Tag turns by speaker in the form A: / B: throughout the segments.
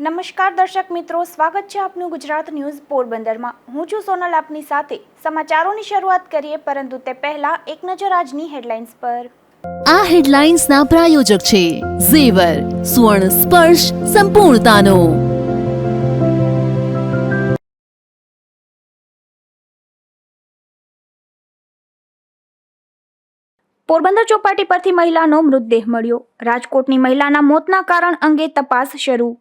A: નમસ્કાર દર્શક મિત્રો, સ્વાગત છે આપનું ગુજરાત ન્યૂઝ પોરબંદરમાં। હું છું સોનલ, આપની સાથે સમાચારોની શરૂઆત કરીએ, પરંતુ તે પહેલા એક નજર આજની હેડલાઇન્સ પર।
B: આ હેડલાઇન્સના પ્રાયોજક છે ઝેવર, સુવર્ણ સ્પર્શ સંપૂર્ણતાનો।
A: પોરબંદર ચોપાટી પરથી મહિલાનો મૃતદેહ મળ્યો। રાજકોટની મહિલાના મોતના કારણ અંગે તપાસ શરૂ।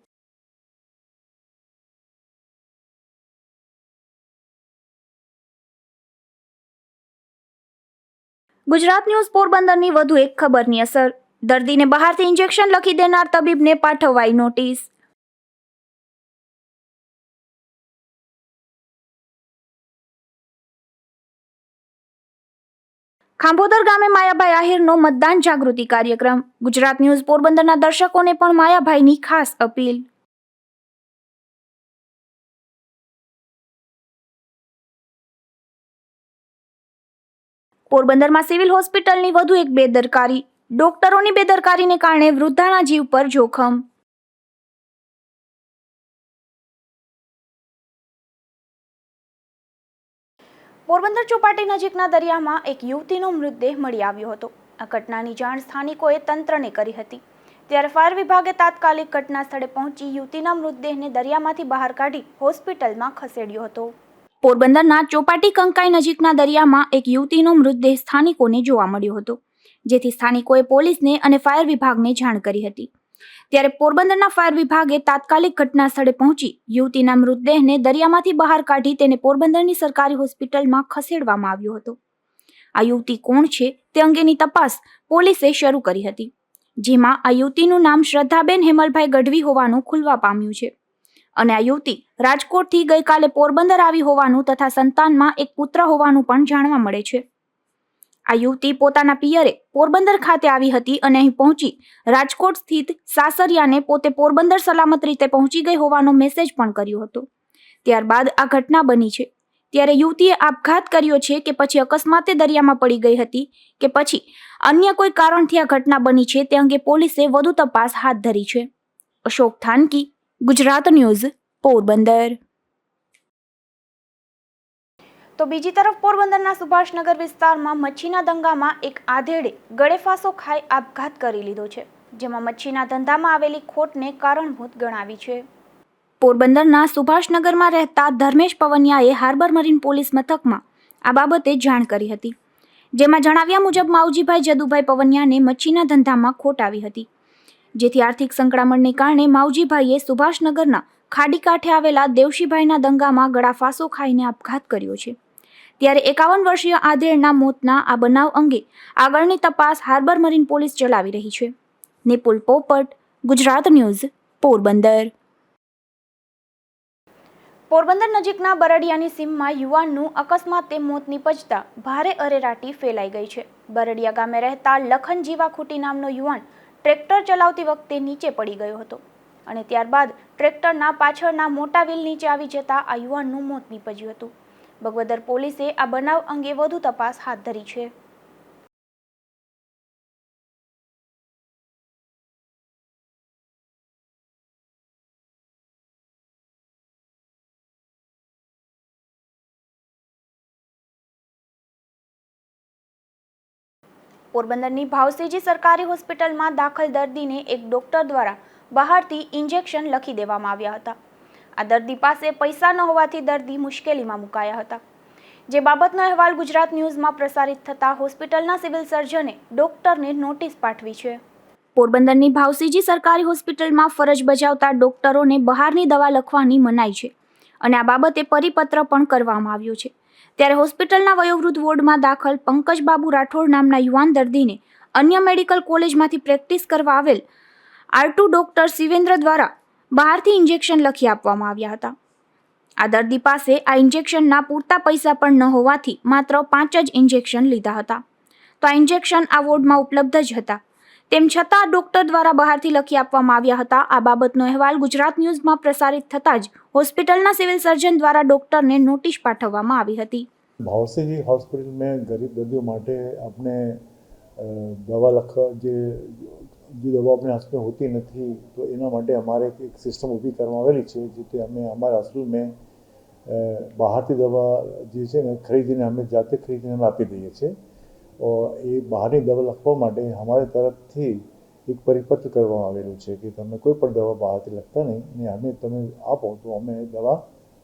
A: ગુજરાત ન્યૂઝ પોરબંદરની વધુ એક ખબરની અસર। દર્દીને બહારથી ઇન્જેક્શન લખી દેનાર તબીબને પાઠવાઈ નોટિસ। ખાંભોદર ગામે માયાભાઈ આહિરનો મતદાન જાગૃતિ કાર્યક્રમ। ગુજરાત ન્યૂઝ પોરબંદરના દર્શકોને પણ માયાભાઈની ખાસ અપીલ। પોરબંદરમાં સિવિલ હોસ્પિટલની વધુ એક બેદરકારી। ડોક્ટરોની બેદરકારીને કારણે વૃદ્ધાના જીવ પર જોખમ। પોરબંદર ચોપાટી નજીકના દરિયામાં એક યુવતીનો મૃતદેહ મળી આવ્યો હતો। આ ઘટનાની જાણ સ્થાનિકોએ તંત્રને કરી હતી, ત્યારે ફાયર વિભાગે તાત્કાલિક ઘટના સ્થળે પહોંચી યુવતીના મૃતદેહને દરિયામાંથી બહાર કાઢી હોસ્પિટલમાં ખસેડ્યો હતો। પોરબંદરના ચોપાટી કંકાઈ નજીકના દરિયામાં એક યુવતીનો મૃતદેહ સ્થાનિકોને જોવા મળ્યો હતો, જેથી સ્થાનિકોએ પોલીસને અને ફાયર વિભાગને જાણ કરી હતી, ત્યારે પોરબંદરના ફાયર વિભાગે તાત્કાલિક ઘટના સ્થળે પહોંચી યુવતીના મૃતદેહને દરિયામાંથી બહાર કાઢી તેને પોરબંદરની સરકારી હોસ્પિટલમાં ખસેડવામાં આવ્યો હતો। આ યુવતી કોણ છે તે અંગેની તપાસ પોલીસે શરૂ કરી હતી, જેમાં આ યુવતીનું નામ શ્રદ્ધાબેન હેમલભાઈ ગઢવી હોવાનું ખુલવા પામ્યું છે, અને આ યુવતી રાજકોટથી ગઈકાલે પોરબંદર આવી હોવાનું તથા સંતાનમાં એક પુત્ર હોવાનું પણ જાણવા મળે છે। આ યુવતી પોતાના પિયરે પોરબંદર ખાતે આવી હતી અને અહીં પહોંચી રાજકોટ સ્થિત સાસરિયાને પોતે પોરબંદર સલામત રીતે પહોંચી ગઈ હોવાનો મેસેજ પણ કર્યો હતો। ત્યારબાદ આ ઘટના બની છે, ત્યારે યુવતીએ આપઘાત કર્યો છે કે પછી અકસ્માતે દરિયામાં પડી ગઈ હતી કે પછી અન્ય કોઈ કારણથી આ ઘટના બની છે તે અંગે પોલીસે વધુ તપાસ હાથ ધરી છે। અશોક થાનકી, ગુજરાત ન્યૂઝ, પોરબંદર। તો બીજી તરફ પોરબંદરના સુભાષનગર વિસ્તારમાં મચ્છીના દંગામાં એક આધેડે ગળેફાંસો ખાઈ આપઘાત કરી લીધો છે, જેમાં મચ્છીના ધંધામાં આવેલી ખોટને કારણભૂત ગણાવી છે। પોરબંદરના સુભાષનગરમાં રહેતા ધર્મેશ પવનિયાએ હાર્બર મરીન પોલીસ મથકમાં આ બાબતે જાણ કરી હતી, જેમાં જણાવ્યા મુજબ માવજીભાઈ જદુભાઈ પવનિયાને મચ્છીના ધંધામાં ખોટ આવી હતી, જેથી આર્થિક સંકળામણને કારણે માવજીભાઈએ સુભાષનગરના ખાડી કાંઠે આવેલા દેવશીભાઈના દંગામાં ગળાફાંસો ખાઈને આપઘાત કર્યો છે। ત્યારે 51 વર્ષીય આધેડના મોતના આ બનાવ અંગે આગળની તપાસ હાર્બર મરીન પોલીસ ચલાવી રહી છે। નિપુલ પોપટ, ગુજરાત ન્યૂઝ, પોરબંદર। પોરબંદર નજીકના બરડિયાની સીમમાં યુવાનનું અકસ્માતે મોત નિપજતા ભારે અરેરાટી ફેલાઈ ગઈ છે। બરડિયા ગામે રહેતા લખન જીવાખુટી નામનો યુવાન ટ્રેક્ટર ચલાવતી વખતે નીચે પડી ગયો હતો, અને ત્યારબાદ ટ્રેક્ટરના પાછળના મોટા વ્હીલ નીચે આવી જતા આ યુવાનનું મોત નિપજ્યું હતું। બગવદર પોલીસે આ બનાવ અંગે વધુ તપાસ હાથ ધરી છે। પોરબંદરની ભાવસીજી સરકારી હોસ્પિટલમાં દાખલ દર્દીને એક ડોક્ટર દ્વારા બહારથી ઇન્જેક્શન લખી દેવામાં આવ્યા હતા। આ દર્દી પાસે પૈસા ન હોવાથી દર્દી મુશ્કેલીમાં મુકાયા હતા, જે બાબતનો અહેવાલ ગુજરાત ન્યૂઝમાં પ્રસારિત થતા હોસ્પિટલના સિવિલ સર્જને ડોક્ટરને નોટિસ પાઠવી છે। પોરબંદરની ભાવસીજી સરકારી હોસ્પિટલમાં ફરજ બજાવતા ડોક્ટરોને બહારની દવા લખવાની મનાઈ છે, અને આ બાબતે પરિપત્ર પણ કરવામાં આવ્યો છે। ત્યારે હોસ્પિટલના વયોવૃદ્ધ વોર્ડમાં દાખલ પંકજબાબુ રાઠોડ નામના યુવાન દર્દીને અન્ય મેડિકલ કોલેજમાંથી પ્રેક્ટિસ કરવા આવેલ R2 ડોક્ટર શિવેન્દ્ર દ્વારા બહારથી ઇન્જેક્શન લખી આપવામાં આવ્યા હતા। આ દર્દી પાસે આ ઇન્જેક્શનના પૂરતા પૈસા પણ ન હોવાથી માત્ર 5 જ ઇન્જેક્શન લીધા હતા, તો આ ઇન્જેક્શન આ વોર્ડમાં ઉપલબ્ધ જ હતા, તેમ છતાં ડોક્ટર દ્વારા બહારથી લખી આપવામાં આવ્યા હતા। આ બાબતનો અહેવાલ ગુજરાત ન્યૂઝમાં પ્રસારિત થતાં જ હોસ્પિટલના સિવિલ સર્જન દ્વારા ડોક્ટરને નોટિસ પાઠવવામાં આવી હતી।
C: भावसीजी हॉस्पिटल में गरीब दर्दियों માટે આપણે દવા લખવા જે જે દવાઓ આપણી હોસ્પિટલમાં હોતી નથી, તો એના માટે અમારે એક સિસ્ટમ ઊભી કરવામાં આવેલી છે, જેથી અમે અમારા હોસ્પિટલમાં બહારથી દવા જે છે ને ખરીદીને અમે જાતે ખરીદીને અમે આપી દઈએ છીએ. એ બહારની દવા લખવા માટે અમારી તરફથી એક પરિપત્ર કરવામાં આવેલું છે કે તમે કોઈ પણ દવા બહારથી લખતા નહીં, અને અમે તમે આપો તો અમે દવા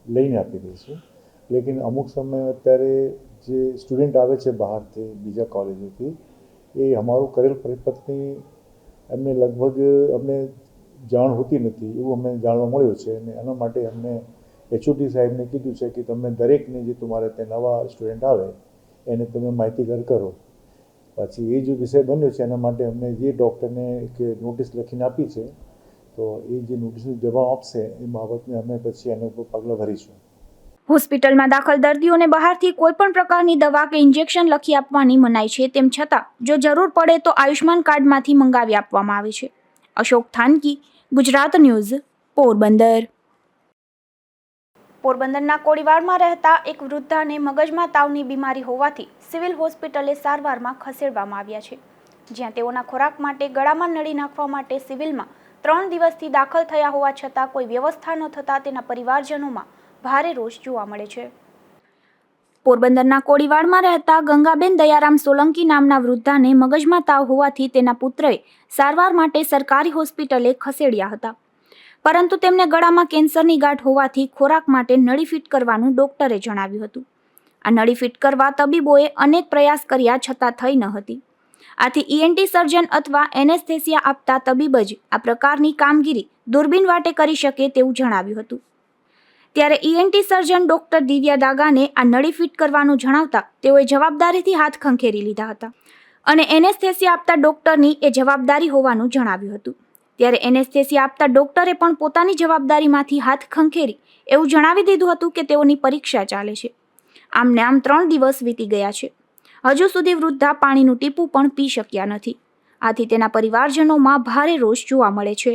C: લઈને આપી દઈશું. લેકિન અમુક સમય અત્યારે જે સ્ટુડન્ટ આવે છે બહારથી બીજા કોલેજોથી, એ અમારું કરેલ પરિપત્રની એમને લગભગ અમને જાણ હોતી નથી એવું અમને જાણવા મળ્યું છે. અને એના માટે અમને HOD સાહેબને કીધું છે કે તમે દરેકને જે તમારે ત્યાં નવા સ્ટુડન્ટ આવે એને તમે માહિતીગાર કરો. પછી એ જે વિષય બન્યો છે એના માટે અમને જે ડૉક્ટરને એક નોટિસ લખીને આપી છે, તો એ જે નોટિસનો જવાબ આપશે એ બાબતને અમે પછી એના ઉપર પગલાં ભરીશું.
A: હોસ્પિટલમાં દાખલ દર્દીઓને બહારથી કોઈ પણ પ્રકારની દવા કે ઇન્જેક્શન લખી આપવાની મનાઈ છે. તેમ છતાં જો જરૂર પડે તો આયુષ્માન કાર્ડમાંથી મંગાવી આપવામાં આવે છે. અશોક થાનકી, ગુજરાત ન્યૂઝ, પોરબંદર. પોરબંદરના કોડીવાડમાં રહેતા એક વૃદ્ધાને મગજમાં તાવની બીમારી હોવાથી સિવિલ હોસ્પિટલે સારવારમાં ખસેડવામાં આવ્યા છે, જ્યાં તેઓના ખોરાક માટે ગળામાં નળી નાખવા માટે સિવિલમાં 3 દિવસથી દાખલ થયા હોવા છતાં કોઈ વ્યવસ્થા ન થતાં તેના પરિવારજનોમાં ભારે રોષ જોવા મળે છે. પોરબંદરના કોડીવાડમાં રહેતા ગંગાબેન દયારામ સોલંકી નામના વૃદ્ધાને મગજમાં તાવ હોવાથી તેના પુત્રએ સારવાર માટે સરકારી હોસ્પિટલે ખસેડ્યા હતા, પરંતુ તેમને ગળામાં કેન્સરની ગાંઠ હોવાથી ખોરાક માટે નળી ફિટ કરવાનું ડોક્ટરે જણાવ્યું હતું. આ નળી ફિટ કરવા તબીબોએ અનેક પ્રયાસ કર્યા છતાં થઈ ન હતી. આથી ENT સર્જન અથવા એનેસ્થેસિયા આપતા તબીબ જ આ પ્રકારની કામગીરી દૂરબીન વાટે કરી શકે તેવું જણાવ્યું હતું. ત્યારે ENT સર્જન ડોક્ટર દિવ્યા દાગાને આ નળી ફિટ કરવાનું જણાવતા તેઓએ જવાબદારીથી હાથ ખંખેરી લીધા હતા અને એનેસ્થેસિયા આપતા ડોક્ટરની એ જવાબદારી હોવાનું જણાવ્યું હતું. ત્યારે એનેસ્થેસિયા આપતા ડોક્ટરે પણ પોતાની જવાબદારીમાંથી હાથ ખંખેરી એવું જણાવી દીધું હતું કે તેઓની પરીક્ષા ચાલે છે. આમને આમ 3 દિવસ વીતી ગયા છે. હજુ સુધી વૃદ્ધા પાણીનું ટીપું પણ પી શક્યા નથી. આથી તેના પરિવારજનોમાં ભારે રોષ જોવા મળે છે.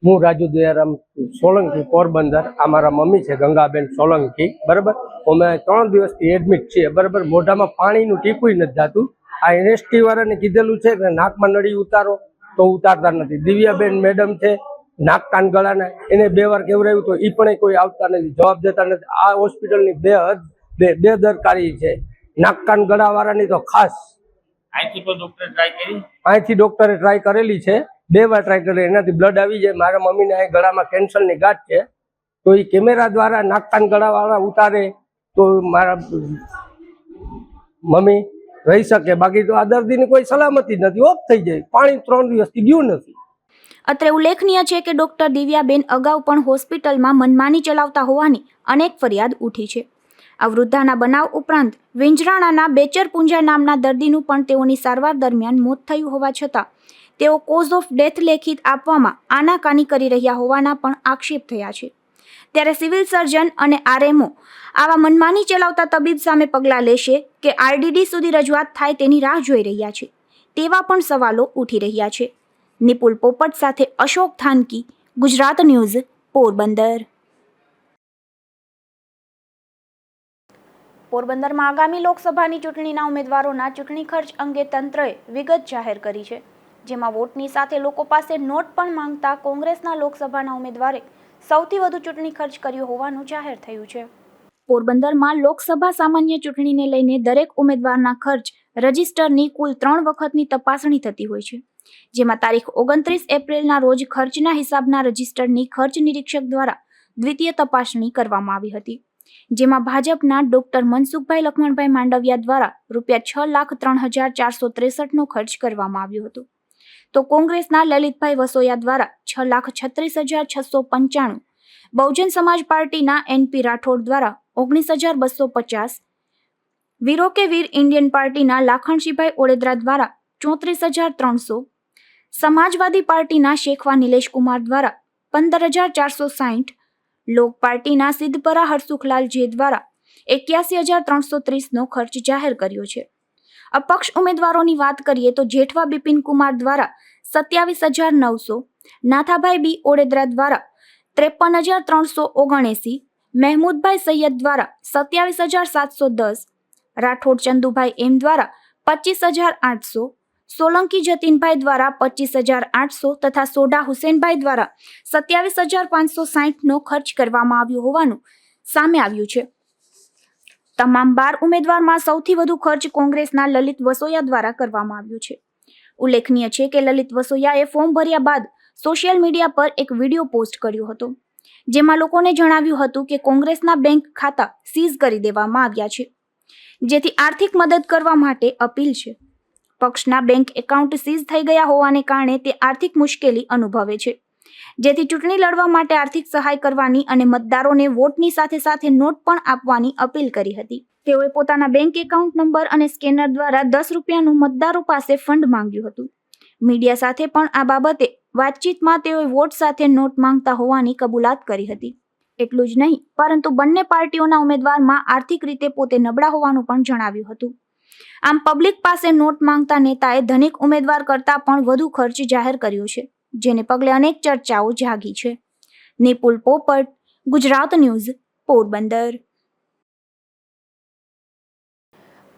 D: હું રાજુ દયારામ સોલંકી, પોરબંદર. આ મારા મમ્મી છે ગંગાબેન સોલંકી, બરાબર. અમે 3 દિવસથી એડમિટ છીએ, બરાબર. મોઢામાં પાણીનું ટીપું નથી થતું. આ NST વાળાને કીધેલું છે કે નાકમાં નળી ઉતારો, તો ઉતારતા નથી. દિવ્યાબેન મેડમ છે નાક કાન ગળાના, એને 2 વાર કેવડાવ્યું તો એ પણ કોઈ આવતા નથી, જવાબ દેતા નથી. આ હોસ્પિટલની બેદરકારી છે, નાક કાન ગળા વાળાની તો ખાસ. અહીંથી ડોક્ટરે ટ્રાય કરેલી છે, 2 વાર ટ્રાય કરી, એનાથી બ્લડ આવી જાય. મારા મમ્મીને અહીં ગળામાં કેન્સરની ગાંઠ છે, તો એ કેમેરા દ્વારા નાક કાન ગળા વાળા ઉતારે તો મારા મમ્મી રહી શકે, બાકી તો આ દર્દીની કોઈ સલામતી નથી, ઓફ થઈ જાય. પાણી 3 દિવસથી ગયું નથી.
A: અત્રે ઉલ્લેખનીય છે કે ડોક્ટર દિવ્યાબેન અગાઉ પણ હોસ્પિટલમાં મનમાની ચલાવતા હોવાની અનેક ફરિયાદ ઉઠી છે. આ વૃદ્ધાના બનાવ ઉપરાંત વિંજરાણાના બેચર પુંજા નામના દર્દીનું પણ તેઓની સારવાર દરમિયાન મોત થયું હોવા છતાં તેઓ કોઝ ઓફ ડેથ લેખિત આપવામાં આનાકાની કરી રહ્યા હોવાના પણ આક્ષેપ થયા છે. ત્યારે સિવિલ સર્જન અને RMO આવા મનમાની ચલાવતા તબીબ સામે પગલાં લેશે કે RDD સુધી રજૂઆત થાય તેની રાહ જોઈ રહ્યા છે, તેવા પણ સવાલો ઉઠી રહ્યા છે. નિપુલ પોપટ સાથે અશોક થાનકી, ગુજરાત ન્યૂઝ, પોરબંદર. પોરબંદરમાં આગામી લોકસભાની ચૂંટણીના ઉમેદવારોના ચૂંટણી ખર્ચ અંગે તંત્રએ વિગત જાહેર કરી છે, જેમાં વોટની સાથે લોકો પાસે નોટ પણ માંગતા કોંગ્રેસના લોકસભાના ઉમેદવારે સૌથી વધુ ચૂંટણી ખર્ચ કર્યો હોવાનું જાહેર થયું છે. પોરબંદરમાં લોકસભા સામાન્ય ચૂંટણીને લઈને દરેક ઉમેદવારના ખર્ચ રજિસ્ટરની કુલ 3 વખતની તપાસણી થતી હોય છે, જેમાં તારીખ 29 એપ્રિલના રોજ ખર્ચના હિસાબના રજિસ્ટરની ખર્ચ નિરીક્ષક દ્વારા દ્વિતીય તપાસણી કરવામાં આવી હતી, જેમાં ભાજપના ડોક્ટર મનસુખભાઈ લખમણભાઈ માંડવિયા દ્વારા ₹6,03,463નો ખર્ચ કરવામાં આવ્યો હતો, તો કોંગ્રેસના લલિતભાઈ વસોયા દ્વારા ₹6,36,695, બહુજન સમાજ પાર્ટીના NP રાઠોડ દ્વારા 19,250, વીરો કે વીર ઇન્ડિયન પાર્ટીના લાખણશીભાઈ ઓળેદરા દ્વારા 34,300, સમાજવાદી પાર્ટીના શેખવા નિલેશકુમાર દ્વારા 15,460, લોક પાર્ટીના સિદ્ધપરા હરસુખલાલ જે દ્વારા 81,330નો ખર્ચ જાહેર કર્યો છે. અપક્ષ ઉમેદવારોની વાત કરીએ તો જેઠવા બિપિન કુમાર દ્વારા 27,900, નાથાભાઈ બી ઓળેદરા દ્વારા 53,379, મહેમૂદભાઈ સૈયદ દ્વારા 27,710, રાઠોડ ચંદુભાઈ એમ દ્વારા 25,800, સોલંકી જતીનભાઈ દ્વારા 25,800 તથા સોઢા હુસેનભાઈ દ્વારા 27,560નો ખર્ચ કરવામાં આવ્યો હોવાનું સામે આવ્યું છે. તમામ 12 ઉમેદવારમાં સૌથી વધુ ખર્ચ કોંગ્રેસના લલિત વસોયા દ્વારા કરવામાં આવ્યો છે. ઉલ્લેખનીય છે કે લલિત વસોયાએ ફોર્મ ભર્યા બાદ સોશિયલ મીડિયા પર એક વિડીયો પોસ્ટ કર્યો હતો, જેમાં લોકોને જણાવ્યું હતું કે કોંગ્રેસના બેંક ખાતા સીઝ કરી દેવામાં આવ્યા છે, જેથી આર્થિક મદદ કરવા માટે અપીલ છે. પક્ષના બેંક એકાઉન્ટ સીઝ થઈ ગયા હોવાને કારણે તે આર્થિક મુશ્કેલી અનુભવે છે, જેથી ચૂંટણી લડવા માટે આર્થિક સહાય કરવાની અને મતદારોને વોટની સાથે સાથે નોટ પણ આપવાની અપીલ કરી હતી. તેઓએ પોતાના બેંક એકાઉન્ટ નંબર અને સ્કેનર દ્વારા 10 રૂપિયાનું મતદારો પાસે ફંડ માંગ્યું હતું. મીડિયા સાથે પણ આ બાબતે વાતચીતમાં તેઓએ વોટ સાથે નોટ માંગતા હોવાની કબૂલાત કરી હતી. એટલું જ નહીં, પરંતુ બંને પાર્ટીઓના ઉમેદવારમાં આર્થિક રીતે પોતે નબળા હોવાનું પણ જણાવ્યું હતું. આમ પબ્લિક પાસે નોટ માંગતા નેતાએ ધનિક ઉમેદવાર કરતાં પણ વધુ ખર્ચ જાહેર કર્યો છે, જેને પગલે અનેક ચર્ચાઓ જાગી છે. નિપુલ પોપટ, ગુજરાત ન્યૂઝ, પોરબંદર.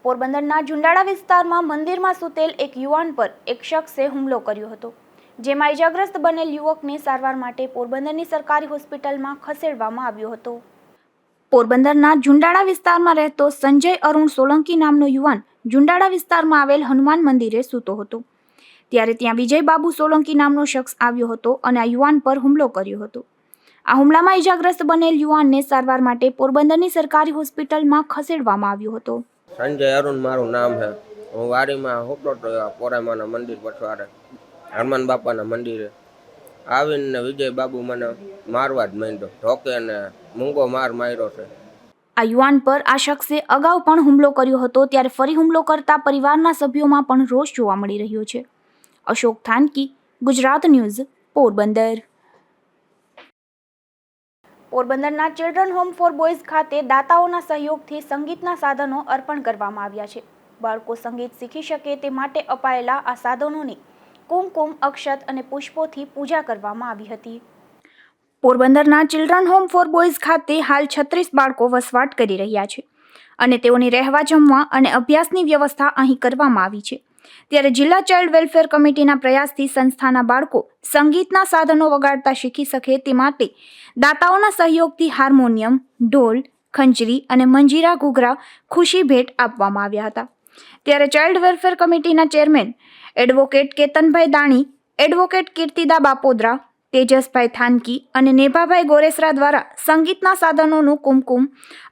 A: પોરબંદરના ઝુંડાળા વિસ્તારમાં મંદિરમાં સૂતેલ એક યુવાન પર એક શખ્સે હુમલો કર્યો હતો, જેમાં ઇજાગ્રસ્ત બનેલ યુવકને સારવાર માટે પોરબંદરની સરકારી હોસ્પિટલમાં ખસેડવામાં આવ્યો હતો. પોરબંદરના ઝુંડાળા વિસ્તારમાં રહેતો સંજય અરુણ સોલંકી નામનો યુવાન ઝુંડાળા વિસ્તારમાં આવેલ હનુમાન મંદિરે સૂતો હતો, ત્યારે ત્યાં વિજય બાબુ સોલંકી નામનો શખ્સ આવ્યો હતો અને આ યુવાન પર હુમલો કર્યો હતો. આ હુમલામાં ઇજાગ્રસ્ત બનેલ યુવાનને સારવાર માટે પોરબંદરની સરકારી હોસ્પિટલમાં ખસેડવામાં આવ્યો હતો.
E: સંજય અરુણ મારું નામ છે. હું વાડીમાં હોતો તો પોરામાના મંદિર પછવાડે હનુમાન બાપાના મંદિરે આવીને વિજય બાબુ મને મારવા જ માંડ્યો, ઢોકે અને મૂંગો માર્યો છે.
A: આ યુવાન પર આ શખ્સે અગાઉ પણ હુમલો કર્યો હતો, ત્યારે ફરી હુમલો કરતા પરિવારના સભ્યોમાં પણ રોષ જોવા મળી રહ્યો છે. અશોક થાનકી, ગુજરાત ન્યૂઝ, પોરબંદર. પોરબંદરના ચિલ્ડ્રન હોમ ફોર બોયઝ ખાતે દાતાઓના સહયોગથી સંગીતના સાધનો અર્પણ કરવામાં આવ્યા છે. બાળકો સંગીત શીખી શકે તે માટે અપાયેલા આ સાધનોની કુમકુમ, અક્ષત અને પુષ્પોથી પૂજા કરવામાં આવી હતી. પોરબંદરના ચિલ્ડ્રન હોમ ફોર બોયઝ ખાતે હાલ 36 બાળકો વસવાટ કરી રહ્યા છે અને તેઓની રહેવા, જમવા અને અભ્યાસની વ્યવસ્થા અહીં કરવામાં આવી છે. ત્યારે જિલ્લા ચાઇલ્ડ વેલફેર કમિટીના પ્રયાસથી સંસ્થાના બાળકો સંગીતના સાધનો વગાડતા શીખી શકે તે માટે દાતાઓના સહયોગથી હાર્મોનિયમ, ઢોલ, ખંજરી અને મંજીરા ઘૂઘરા ખુશી ભેટ આપવામાં આવ્યા હતા. ત્યારે ચાઇલ્ડ વેલફેર કમિટીના ચેરમેન એડવોકેટ કેતનભાઈ દાણી, એડવોકેટ કીર્તિદા બાપોદરા, તેજસભાઈ થાનકી અને નેભાભાઈ ગોરેસરા દ્વારા સંગીતના સાધનોનું કુમકુમ,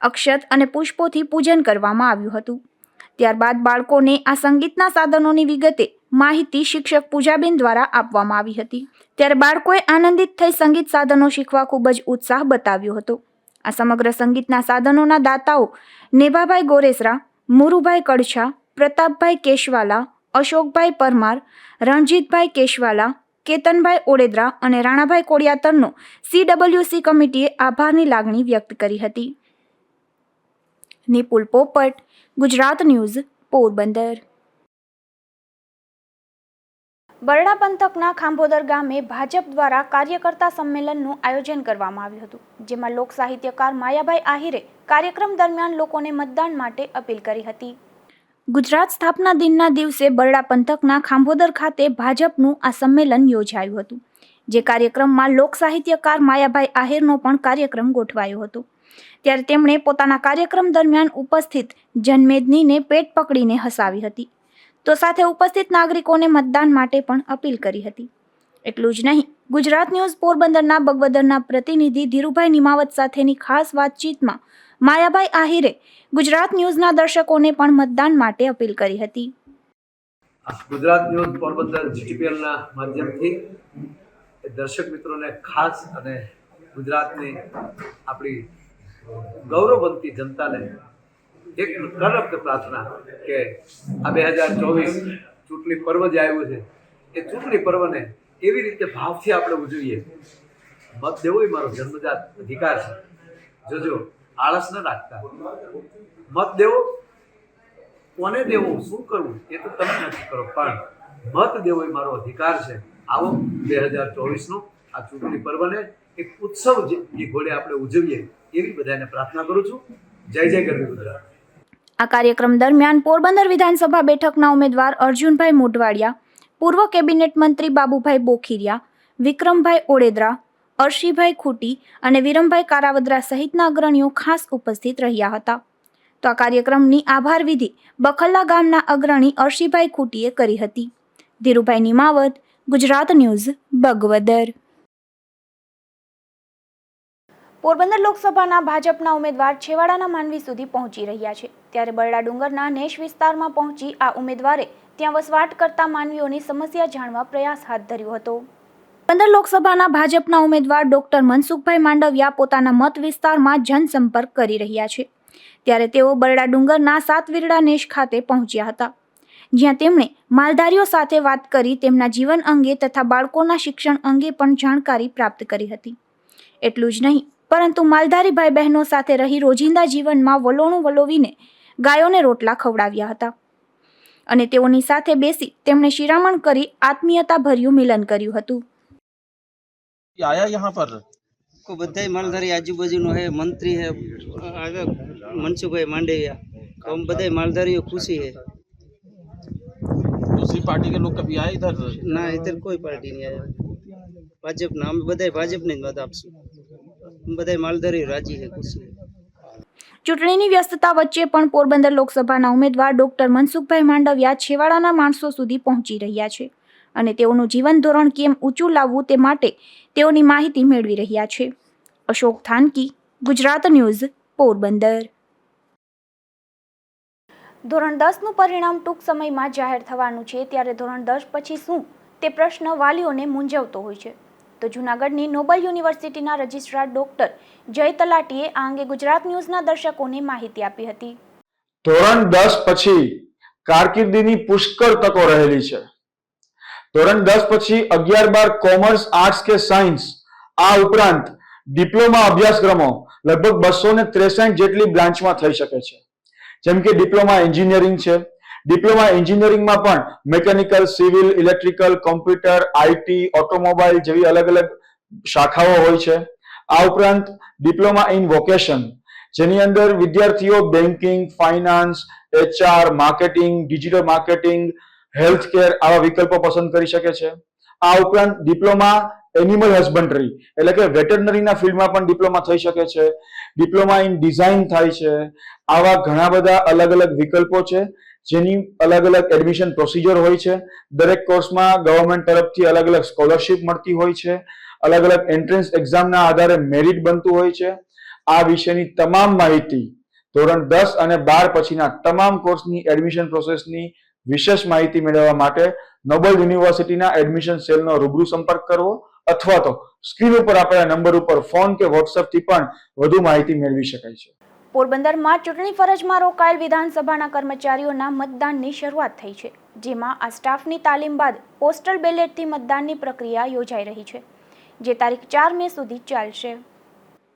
A: અક્ષત અને પુષ્પોથી પૂજન કરવામાં આવ્યું હતું. ત્યારબાદ બાળકોને આ સંગીતના સાધનોની વિગતે માહિતી શિક્ષક પૂજાબેન દ્વારા આપવામાં આવી હતી. ત્યારે બાળકોએ આનંદિત થઈ સંગીત સાધનો શીખવા ખૂબ જ ઉત્સાહ બતાવ્યો હતો. આ સમગ્ર સંગીતના સાધનોના દાતાઓ નેભાભાઈ ગોરેસરા, મુરુભાઈ કડછા, પ્રતાપભાઈ કેશવાલા, અશોકભાઈ પરમાર, રણજીતભાઈ કેશવાલા, કેતનભાઈ ઓડેદરા અને રાણાભાઈ કોડિયાતરનો CWC કમિટીએ આભારની લાગણી વ્યક્ત કરી હતી. નિપુલ પોપટ, ગુજરાત ન્યૂઝ, પોરબંદર. બરડા પંથકના ખાંભોદર ગામે ભાજપ દ્વારા કાર્યકર્તા સંમેલનનું આયોજન કરવામાં આવ્યું હતું, જેમાં લોક સાહિત્યકાર માયાભાઈ આહિરે કાર્યક્રમ દરમિયાન લોકોને મતદાન માટે અપીલ કરી હતી. ગુજરાત સ્થાપના દિનના દિવસે બરડા પંથકના ખાંભોદર ખાતે ભાજપનું આ સંમેલન યોજાયું હતું, જે કાર્યક્રમમાં લોક સાહિત્યકાર માયાભાઈ આહિરનો પણ કાર્યક્રમ ગોઠવાયો હતો. ત્યારે તેમણે પોતાના કાર્યક્રમ દરમિયાન ઉપસ્થિત જનમેદનીને પેટ પકડીને હસાવી હતી, તો સાથે ઉપસ્થિત નાગરિકોને મતદાન માટે પણ અપીલ કરી હતી. એટલું જ નહીં, ગુજરાત ન્યૂઝ પોરબંદરના બગવદરના પ્રતિનિધિ ધીરુભાઈ નિમાવત સાથેની ખાસ વાતચીતમાં માયાભાઈ આહિરે ગુજરાત ન્યૂઝના દર્શકોને પણ મતદાન માટે અપીલ કરી હતી.
F: ગુજરાત ન્યૂઝ પોરબંદર GTPLના માધ્યમથી દર્શક મિત્રોને ખાસ અને ગુજરાતની આપણી ગૌરવવંતી જનતાને એક કડક પ્રાર્થના કે આ 2024 ચૂંટણી પર્વ જે આવ્યું છે એ ચૂંટણી પર્વને એવી રીતે ભાવથી આપણે ઉજવીએ. મત દેવો એ મારો જન્મજાત અધિકાર છે. જોજો, આળસ ન રાખતા. મત દેવો, કોને દેવો, શું કરવું એ તો તમે નક્કી કરો, પણ મત દેવો એ મારો અધિકાર છે. આવો 2024નો આ ચૂંટણી પર્વને એક ઉત્સવ જે ઘોડે આપણે ઉજવીએ એવી બધાને પ્રાર્થના કરું છું. જય જય ગરવી ગુજરાત.
A: આ કાર્યક્રમ દરમિયાન પોરબંદર વિધાનસભા બેઠકના ઉમેદવાર અર્જુનભાઈ મોઢવાડિયા, પૂર્વ કેબિનેટ મંત્રી બાબુભાઈ બોખીરિયા, વિક્રમભાઈ ઓડેદરા, અર્શીભાઈ ખૂટી અને વિરમભાઈ કારાવદરા સહિતના અગ્રણીઓ ખાસ ઉપસ્થિત રહ્યા હતા. તો આ કાર્યક્રમની આભાર વિધિ બખલ્લા ગામના અગ્રણી અર્શીભાઈ ખૂટીએ કરી હતી. ધીરુભાઈ નિમાવત, ગુજરાત ન્યૂઝ, બગવદર. પોરબંદર લોકસભાના ભાજપના ઉમેદવાર છેવાડાના માનવી સુધી પહોંચી રહ્યા છે, ત્યારે બરડા ડુંગરના નેશ વિસ્તારમાં પહોંચી આ ઉમેદવારે ત્યાં વસવાટ કરતા માનવીઓની સમસ્યા જાણવા પ્રયાસ હાથ ધર્યો હતો. પોરબંદર લોકસભાના ભાજપના ઉમેદવાર ડોક્ટર મનસુખભાઈ માંડવિયા પોતાના મત વિસ્તારમાં જનસંપર્ક કરી રહ્યા છે, ત્યારે તેઓ બરડા ડુંગરના સાતવીરડા નેશ ખાતે પહોંચ્યા હતા, જ્યાં તેમણે માલધારીઓ સાથે વાત કરી તેમના જીવન અંગે તથા બાળકોના શિક્ષણ અંગે પણ જાણકારી પ્રાપ્ત કરી હતી. એટલું જ નહીં, પરંતુ માલધારી ભાઈ બહેનો સાથે રહી રોજિંદા જીવનમાં વલોણું વલોવીને ગાયોને રોટલા ખવડાવ્યા હતા અને તેઓની સાથે બેસી તેમણે શિરામણ કરી આત્મીયતાભર્યું મિલન કર્યું હતું.
G: आया यहाँ पर
H: को बधाई मालधारी आजूबाजू है, मंत्री है आगे मनसुखभाई मांडविया, तो हम बधाई मालधारी खुशी है.
G: दूसरी पार्टी के लोग कभी आए इधर?
H: ना इधर कोई पार्टी नहीं आया, भाजप ना, हम बधाई भाजप ने मत आपसू, हम बधाई मालधारी राजी है, खुशी है.
A: ચૂંટણીની વ્યસ્તતા વચ્ચે પણ પોરબંદર લોકસભાના ઉમેદવાર ડોક્ટર મનસુખભાઈ માંડવિયા છેવાડાના માણસો સુધી પહોંચી રહ્યા છે અને તેઓનું જીવન ધોરણ કેમ ઊંચું લાવવું તે માટે તેઓની માહિતી મેળવી રહ્યા છે. અશોક થાનકી, ગુજરાત ન્યૂઝ, પોરબંદર. ધોરણ 10નું પરિણામ ટૂંક સમયમાં જાહેર થવાનું છે, ત્યારે ધોરણ 10 પછી શું તે પ્રશ્ન વાલીઓને મૂંઝવતો હોય છે. તો જૂનાગઢની નોબલ યુનિવર્સિટીના રજિસ્ટ્રાર ડોક્ટર જય તલાટીએ આ અંગે ગુજરાત ન્યૂઝના દર્શકોને માહિતી આપી હતી.
I: ધોરણ 10 પછી કારકિર્દીની પુષ્કળ તકો રહેલી છે. ધોરણ 10 પછી 11-12 કોમર્સ, આર્ટ્સ કે સાયન્સ, આ ઉપરાંત ડિપ્લોમા અભ્યાસક્રમો લગભગ 263 જેટલી બ્રાન્ચમાં થઈ શકે છે. જેમ કે ડિપ્લોમા એન્જિનિયરિંગ છે. ડિપ્લોમા એન્જિનિયરિંગમાં પણ mechanical, civil, electrical, computer, IT, automobile જેવી અલગ અલગ શાખાઓ હોય છે. આ ઉપરાંત ડિપ્લોમા ઇન વોકેશન, જેની અંદર વિદ્યાર્થીઓ banking, finance, HR, marketing, digital marketing, health care આવા વિકલ્પો પસંદ કરી શકે છે. આ ઉપરાંત ડિપ્લોમા એનિમલ હસબન્ડરી એટલે કે વેટરનરીના ફિલ્ડમાં પણ ડિપ્લોમા થઈ શકે છે. ડિપ્લોમા ઇન ડિઝાઇન થાય છે. આવા ઘણા બધા અલગ અલગ વિકલ્પો છે, જેની અલગ અલગ એડમિશન પ્રોસિજર હોય છે. દરેક કોર્સમાં ગવર્મેન્ટ તરફથી અલગ અલગ સ્કોલરશિપ મળતી હોય છે. અલગ અલગ એન્ટ્રન્સ એક્ઝામના આધારે મેરિટ બનતું હોય છે. આ વિશેની તમામ માહિતી ધોરણ 10 અને 12 પછીના તમામ કોર્સની એડમિશન પ્રોસેસની વિશેષ માહિતી મેળવવા માટે નોબલ યુનિવર્સિટીના એડમિશન સેલનો રૂબરૂ સંપર્ક કરવો અથવા તો સ્ક્રીન ઉપર આપેલા નંબર ઉપર ફોન કે વોટ્સએપ થી પણ વધુ માહિતી મેળવી શકાય છે.
A: પોરબંદરમાં ચૂંટણી ફરજમાં રોકાયેલ વિધાનસભાના કર્મચારીઓના મતદાનની શરૂઆત થઈ છે, જેમાં આ સ્ટાફની તાલીમ બાદ પોસ્ટલ બેલેટથી મતદાનની પ્રક્રિયા યોજાઈ રહી છે, જે તારીખ 4 મે સુધી ચાલશે.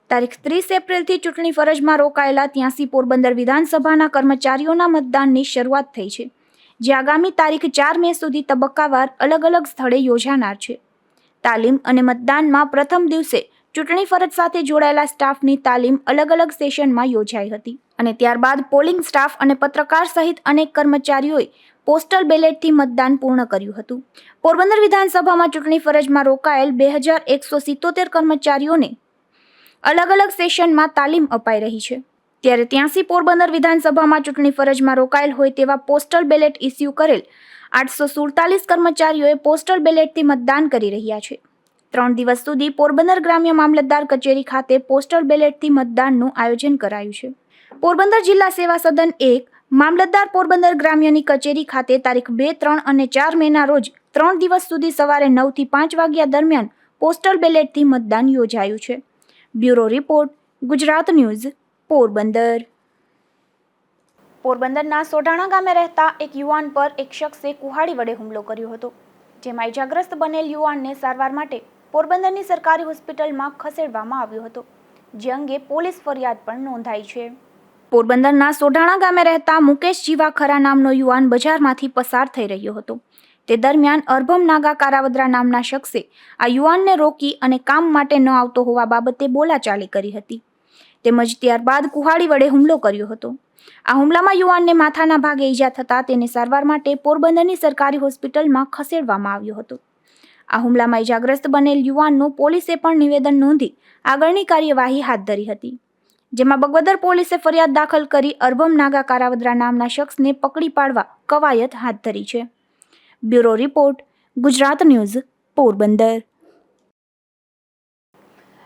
A: તારીખ 30 એપ્રિલથી ચૂંટણી ફરજમાં રોકાયેલા 83 પોરબંદર વિધાનસભાના કર્મચારીઓના મતદાનની શરૂઆત થઈ છે, જે આગામી તારીખ 4 મે સુધી તબક્કાવાર અલગ અલગ સ્થળે યોજાનાર છે. તાલીમ અને મતદાનમાં પ્રથમ દિવસે ચૂંટણી ફરજ સાથે જોડાયેલા સ્ટાફની તાલીમ અલગ અલગ સેશનમાં યોજાઈ હતી અને ત્યારબાદ પોલિંગ સ્ટાફ અને પત્રકાર સહિત અનેક કર્મચારીઓએ પોસ્ટલ બેલેટથી મતદાન પૂર્ણ કર્યું હતું. પોરબંદર વિધાનસભામાં ચૂંટણી ફરજમાં રોકાયેલ 2177 કર્મચારીઓને અલગ અલગ સેશનમાં તાલીમ અપાઈ રહી છે, ત્યારે 83 પોરબંદર વિધાનસભામાં ચૂંટણી ફરજમાં રોકાયેલ હોય તેવા પોસ્ટલ બેલેટ ઇસ્યુ કરેલ 847 કર્મચારીઓએ પોસ્ટલ બેલેટથી મતદાન કરી રહ્યા છે. 3 દિવસ સુધી પોરબંદર ગ્રામ્ય મામલતદાર કચેરી ખાતે પોસ્ટલ બેલેટથી મતદાનનું આયોજન કરાયું છે. પોરબંદર જિલ્લા સેવા સદન 1 મામલતદાર પોરબંદર ગ્રામ્યની કચેરી ખાતે તારીખ 2, 3 અને 4 મેના રોજ 3 દિવસ સુધી સવારે 9 થી 5 વાગ્યા દરમિયાન પોસ્ટલ બેલેટથી મતદાન યોજાયું છે. Bureau report, Gujarat news, Porbandar. પોરબંદરના સોઢાણા ગામે રહેતા એક યુવાન પર એક શખ્સે કુહાડી વડે હુમલો કર્યો હતો, જેમાં ઇજાગ્રસ્ત બનેલ યુવાનને સારવાર માટે પોરબંદરની સરકારી હોસ્પિટલમાં ખસેડવામાં આવ્યો હતો, જે અંગે પોલીસ ફરિયાદ પણ નોંધાઈ છે. પોરબંદરના સોઢાણા ગામે રહેતા મુકેશ જીવાખરા નામનો યુવાન બજારમાંથી પસાર થઈ રહ્યો હતો. તે દરમિયાન અરભમ નાગા કારાવદરા નામના શખ્સે આ યુવાનને રોકી અને કામ માટે ન આવતો હોવા બાબતે બોલાચાલી કરી હતી, તેમજ ત્યારબાદ કુહાડી વડે હુમલો કર્યો હતો. આ હુમલામાં યુવાનને માથાના ભાગે ઈજા થતાં તેને સારવાર માટે પોરબંદરની સરકારી હોસ્પિટલમાં ખસેડવામાં આવ્યો હતો. આ હુમલામાં ઈજાગ્રસ્ત બનેલ યુવાનનું પોલીસે પણ નિવેદન નોંધી આગળની કાર્યવાહી હાથ ધરી હતી, જેમાં બગવદર પોલીસે ફરિયાદ દાખલ કરી અરબમ નાગા કારાવદરા નામના શખ્સને પકડી પાડવા કવાયત હાથ ધરી છે. Bureau report, Gujarat news, Porbandar.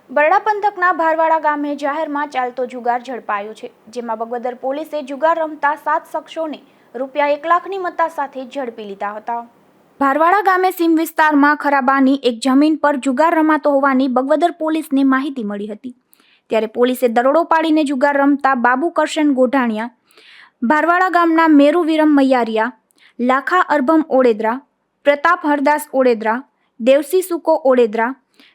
A: Barda પંથકના ભારવાડા ગામે જાહેરમાં ચાલતો જુગાર ઝડપાયો છે, જેમાં બગવદર પોલીસે જુગાર રમતા 7 શખ્સોને રૂપિયા 1 લાખની મત્તા સાથે ઝડપી લીધા હતા. ભારવાડા ગામે સીમ વિસ્તારમાં ખરાબાની એક જમીન પર જુગાર રમાતો હોવાની બગવદર પોલીસને માહિતી મળી હતી. ત્યારે પોલીસે દરોડો પાડીને જુગાર રમતા બાબુ કરશન ગોઢાણિયા, ભારવાડા ગામના મેરુ વિરમ મૈયારિયા, લાખા અરબમ ઓડેદરા, પ્રતાપ હરદાસ ઓડેદરા, દેવસી સુકો ઓડેદરા,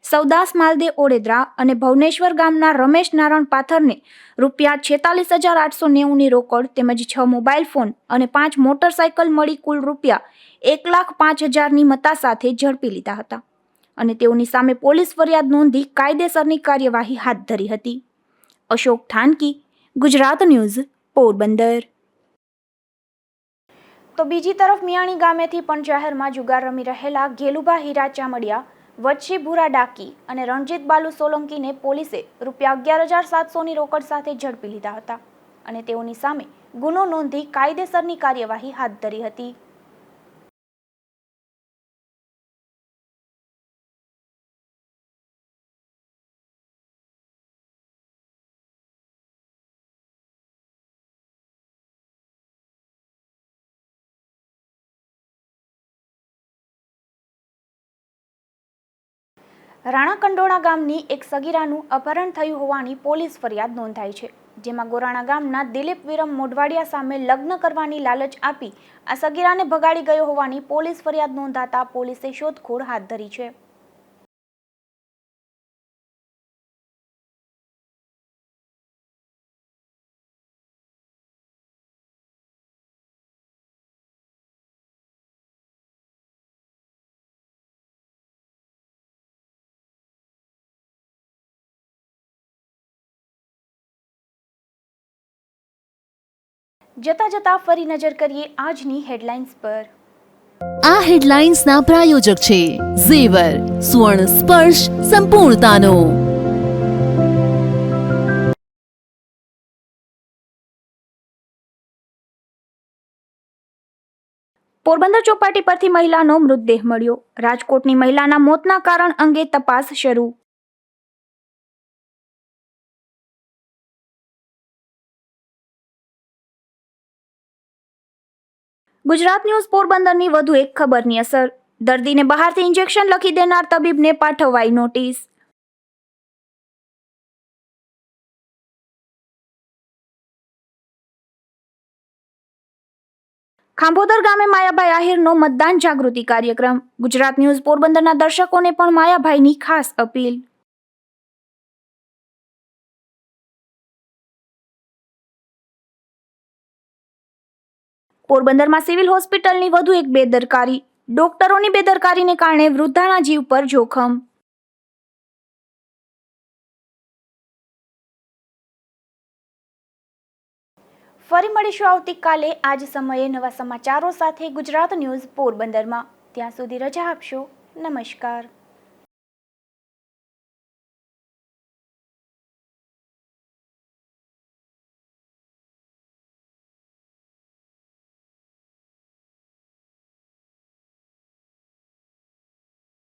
A: સૌદાસ માલદે ઓડેદરા અને ભવનેશ્વર ગામના રમેશ નારણ પાથરને રૂપિયા 46,890ની રોકડ તેમજ 6 મોબાઈલ ફોન અને 5 મોટરસાયકલ મળી કુલ રૂપિયા 1,05,000ની મત્તા સાથે ઝડપી લીધા હતા અને તેઓની સામે પોલીસ ફરિયાદ નોંધી કાયદેસરની કાર્યવાહી હાથ ધરી હતી. અશોક થાનકી, ગુજરાત ન્યૂઝ, પોરબંદર. તો બીજી તરફ મિયાણી ગામેથી પણ જાહેરમાં જુગાર રમી રહેલા ગેલુભા હીરા ચામડિયા, વચ્છી ભૂરા ડાકી અને રણજીત બાલુ સોલંકીને પોલીસે રૂપિયા 11,700ની રોકડ સાથે ઝડપી લીધા હતા અને તેઓની સામે ગુનો નોંધી કાયદેસરની કાર્યવાહી હાથ ધરી હતી. રાણા કંડોળા ગામની એક સગીરાનું અપહરણ થયું હોવાની પોલીસ ફરિયાદ નોંધાઈ છે, જેમાં ગોરાણા ગામના દિલીપ વિરમ મોઢવાડિયા સામે લગ્ન કરવાની લાલચ આપી આ સગીરાને ભગાડી ગયો હોવાની પોલીસ ફરિયાદ નોંધાતા પોલીસે શોધખોળ હાથ ધરી છે. જતા જતા ફરી નજર કરીએ આજની હેડલાઇન્સ પર.
B: આ હેડલાઇન્સના પ્રાયોજક છે ઝેવર, સુવર્ણ સ્પર્શ સંપૂર્ણતાનો.
A: પોરબંદર ચોપાટી પરથી મહિલાનો મૃતદેહ મળ્યો. રાજકોટની મહિલાના મોતના કારણ અંગે તપાસ શરૂ. ગુજરાત ન્યૂઝ પોરબંદરની વધુ એક ખબરની અસર. દર્દીને બહારથી ઇન્જેક્શન લખી દેનાર તબીબને પાઠવાઈ નોટિસ. ખાંભોદર ગામે માયાભાઈ આહિરનો મતદાન જાગૃતિ કાર્યક્રમ. ગુજરાત ન્યૂઝ પોરબંદરના દર્શકોને પણ માયાભાઈની ખાસ અપીલ. પોરબંદરમાં સિવિલ હોસ્પિટલની વધુ એક બેદરકારી. ડોક્ટરોની બેદરકારીને કારણે વૃદ્ધાના જીવ પર જોખમ. ફરી મળીશું આવતીકાલે આ જ સમયે નવા સમાચારો સાથે ગુજરાત ન્યૂઝ પોરબંદરમાં. ત્યાં સુધી રજા આપશો. નમસ્કાર.